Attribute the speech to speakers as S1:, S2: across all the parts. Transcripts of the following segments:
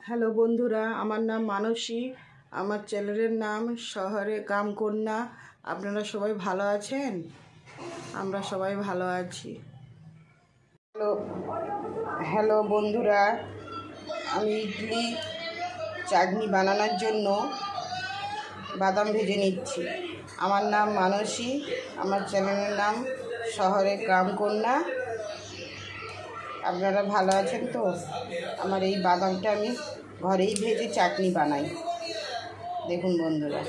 S1: Hello বন্ধুরা, আমার নাম মানসী। আমার চ্যানেলের নাম শহরে কামকন্যা। আপনারা সবাই ভালো আছেন? আমরা সবাই ভালো আছি। হ্যালো হ্যালো বন্ধুরা, আমি ইডলি চাটনি বানানোর জন্য বাদাম ভেজে নিচ্ছি। আমার নাম মানসী, আমার চ্যানেলের নাম শহরে কামকন্যা। আপনারা ভালো আছেন তো? আমার এই বাদামটা আমি ঘরেই ভেজে চাটনি বানাই। দেখুন বন্ধুরা,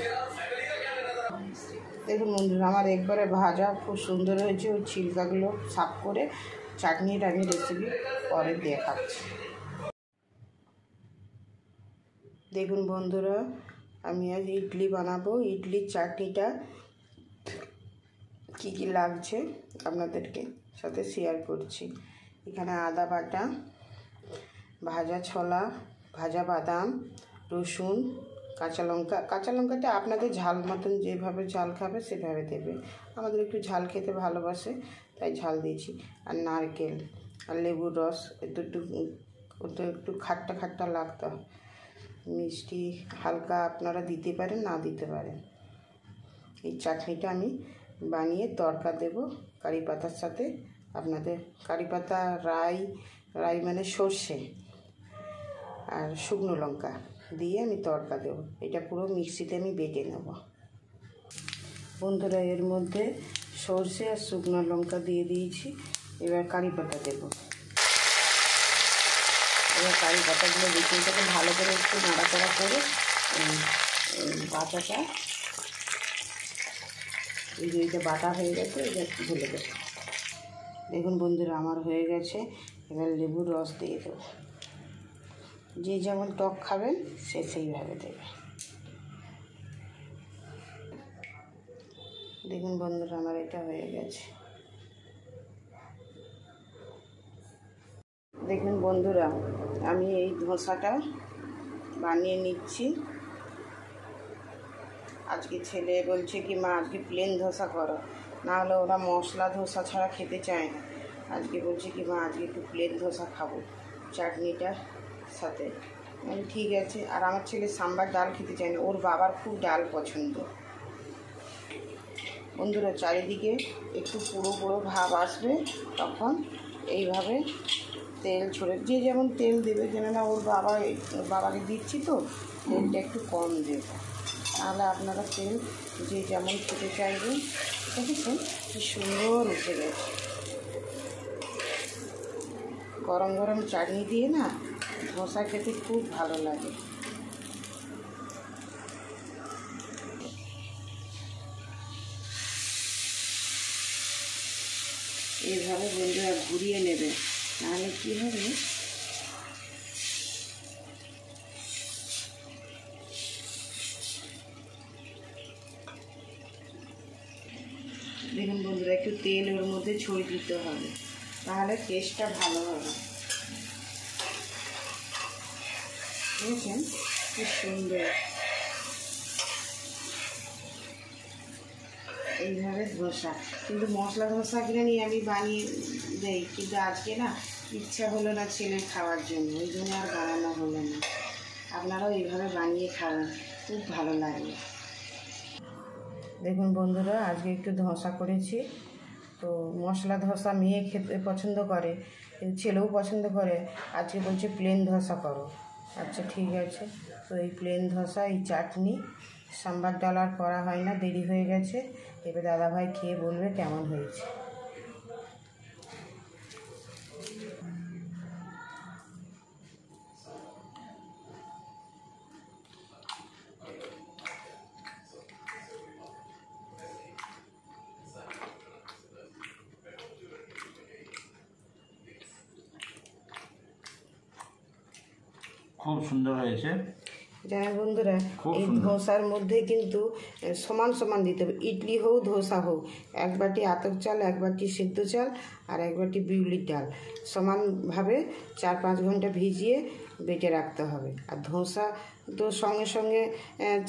S1: আমার একবারে ভাজা খুব সুন্দর হয়েছে। ওই ছিলকাগুলো সাফ করে চাটনিটা আমি রেসিপি পরে দেখাচ্ছি। দেখুন বন্ধুরা, আমি আজ ইডলি বানাবো। ইডলির চাটনিটা কী কী লাগছে আপনাদেরকে সাথে শেয়ার করছি। এখানে আদা বাটা, ভাজা ছোলা, ভাজা বাদাম, রসুন, কাঁচা লঙ্কাটা আপনাদের ঝাল মতন যেভাবে ঝাল খাবে সেভাবে দেবে। আমাদের একটু ঝাল খেতে ভালোবাসে তাই ঝাল দিয়েছি। আর নারকেল আর লেবুর রস, একটু খাট্টা খাট্টা লাগতো। মিষ্টি হালকা আপনারা দিতে পারেন, না দিতে পারেন। এই চাটনিটা আমি বানিয়ে তড়কা দেব কারি পাতার সাথে। আপনাদের কারি পাতা, রাই মানে সর্ষে আর শুকনো লঙ্কা দিয়ে আমি তড়কা দেব। এটা পুরো মিক্সিতে আমি বেটে নেব। বন্ধুরা, এর মধ্যে সর্ষে আর শুকনো লঙ্কা দিয়ে দিয়েছি। এবার কারি পাতা দেব। এবার কারি পাতাগুলো বেটে ভালো করে একটু নাড়াচাড়া করে বাটাটা, এইটা বাটা হয়ে গেছে, এটা একটু ঢেলে দেবো। দেখুন বন্ধুরা, আমার হয়ে গেছে। এবার লেবুর রস দিয়ে দেবো। যে যেমন টক খাবেন সে সেইভাবে দেবে। দেখুন বন্ধুরা, আমার এটা হয়ে গেছে। দেখুন বন্ধুরা, আমি এই ধোসাটা বানিয়ে নিচ্ছি। আজকে ছেলে বলছে কি মা আজকে প্লেন ধোসা করো, নাহলে ওরা মশলা ধোসা ছাড়া খেতে চায় না। আজকে বলছে কি মা আজকে একটু প্লেন ধোসা খাবো চাটনিটার সাথে। মানে ঠিক আছে। আর আমার ছেলে সাম্বার ডাল খেতে চায় না, ওর বাবার খুব ডাল পছন্দ। বন্ধুরা, চারিদিকে একটু পুরো পুরো ভাব আসবে তখন এইভাবে তেল ছড়ে, যে যেমন তেল দেবে, যেন না ওর বাবাকে দিচ্ছি তো তেলটা একটু কম দেবে। তাহলে আপনারা তেল যে যেমন খেতে চাইবেন। দেখেছেন কি সুন্দর উঠে গেছে। গরম গরম চাটনি দিয়ে না ধোসা খেতে খুব ভালো লাগে। এইভাবে বন্ধুরা ঘুরিয়ে নেবে, নাহলে কী হবে, দেখুন বন্ধুরা একটু তেল ওর মধ্যে ছড়িয়ে দিতে হবে, তাহলে টেস্টটা ভালো হবে। বুঝেছেন খুব সুন্দর। এইভাবে ধোসা, কিন্তু মশলা ধোসা কিনে নিয়ে আমি বানিয়ে দেই, কিন্তু আজকে না ইচ্ছা হলো না ছেলের খাওয়ার জন্য, ওই জন্য আর বানানো হলো না। আপনারাও এইভাবে বানিয়ে খাবেন, খুব ভালো লাগবে। দেখুন বন্ধুরা, আজকে একটু ধোসা করেছি। তো মশলা ধোসা মেয়ে খেতে পছন্দ করে, ছেলেও পছন্দ করে। আজকে বলছে প্লেন ধোসা করো। আচ্ছা ঠিক আছে। তো এই প্লেন ধোসা, এই চাটনি, সাম্বার ডাল আর করা হয় না, দেরি হয়ে গেছে। এবার দাদাভাই খেয়ে বলবে কেমন হয়েছে।
S2: খুব সুন্দর হয়েছে।
S1: জানেন বন্ধুরা, এই ধোসার মধ্যে কিন্তু সমান সমান দিতে হবে। ইডলি হোক ধোসা হোক, এক বাটি আতপ চাল, এক বাটি সিদ্ধ চাল আর এক বাটি বিউলির ডাল সমানভাবে 4-5 ঘন্টা ভিজিয়ে বেটে রাখতে হবে। আর ধোসা তো সঙ্গে সঙ্গে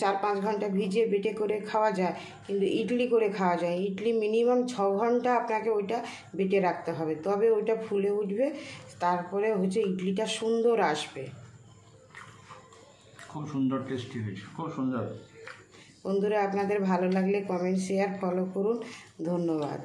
S1: 4-5 ঘন্টা ভিজিয়ে বেটে করে খাওয়া যায়, কিন্তু ইডলি করে খাওয়া যায়। ইডলি মিনিমাম 6 ঘন্টা আপনাকে ওইটা বেটে রাখতে হবে, তবে ওইটা ফুলে উঠবে, তারপরে ইডলিটা সুন্দর আসবে।
S2: খুব সুন্দর টেস্টি হয়েছে, খুব সুন্দর।
S1: বন্ধুরা আপনাদের ভালো লাগলে কমেন্ট শেয়ার ফলো করুন। ধন্যবাদ।